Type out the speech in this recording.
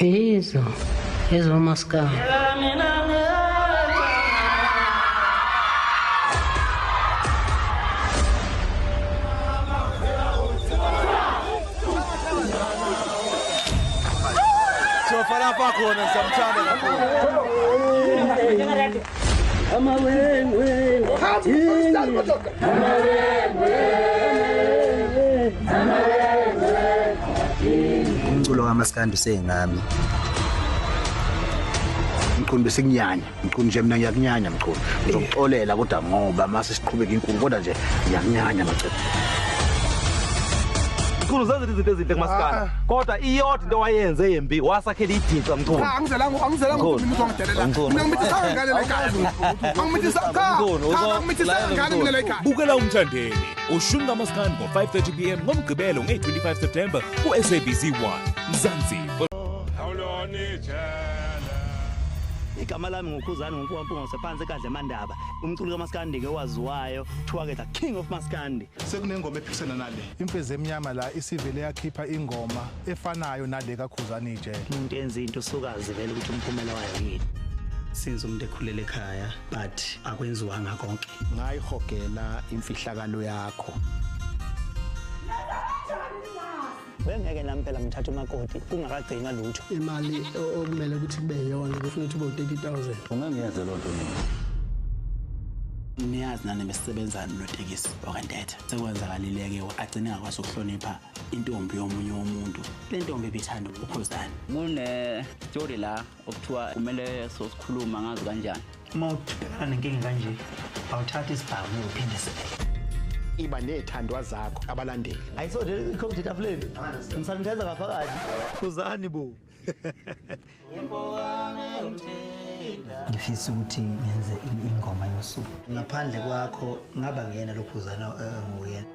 Yezo Maskandi. So far khona samthanda kakhulu. Umculo kaMaskandi usengami. Mkhulu besikunyanya, mkhulu nje mina ngiyakunyanya mkhulu. Ngizokuxolela kodwa ngoba mase siqhubeka inkulu kodwa nje ngiyakunyanya macebo. Mkhulu zenze izinto ezinhle kuMaskandi. Kodwa iyodwa into wayenze embi wasakhela idinqa mkhulu. Angizelanga mina uzongidelela. Mina ngimithisa ngane la ekhaya. Angimithisa ngane mina la ekhaya. Bukela Mthandeni, Ushuni KaMaskandi ngo-5:30 p.m. ngomgqibelo nge-25 September ku-SABC 1 Mzansi. Igama lami nguKhuzani ngumfowampunga sephansi ekadla emandaba. Umculo kaMaskandi ke waziwayo kuthiwa ke the King of Maskandi. Sekunengoma ephikisana nale. Imfezi emnyama la isivele yakhipha ingoma efanayo nale kaKhuzani ijele. Umuntu enza into sokazi vele ukuthi umphumela wayo yini. Since umuntu ekhulele ekhaya but akwenziwanga konke. Ngayihogela imfihlakalo yakho. Ngeke nami phela ngithatha umakoti kungakagcina lutho. Imali okumele ukuthi kube yona kufanele ukuthi ube 30,000. Ungangiyenza lonto mina. Niyazi nani besisebenzana notekisi okandetha. Sekwenzakalileke agcine ngakwazi ukuhlonipha intombi yomunye umuntu. Le ntombi ibithanda uKhuzani. Mune story la okuthiwa kumele sosikhuluma ngazo kanjani. Uma ubhekana nenkinga kanje awuthatha isibhamu uphinde sibele. Iba nethandwa zakho abalandeli. Ayisondele ikhompyutha tafuleni. Ngisanithenza ngaphakathi. Khuzani bo. Ngifisa ukuthi ngenze ingoma yosuku. Ngaphandle kwakho ngaba ngiyena lo Khuzani nguyena.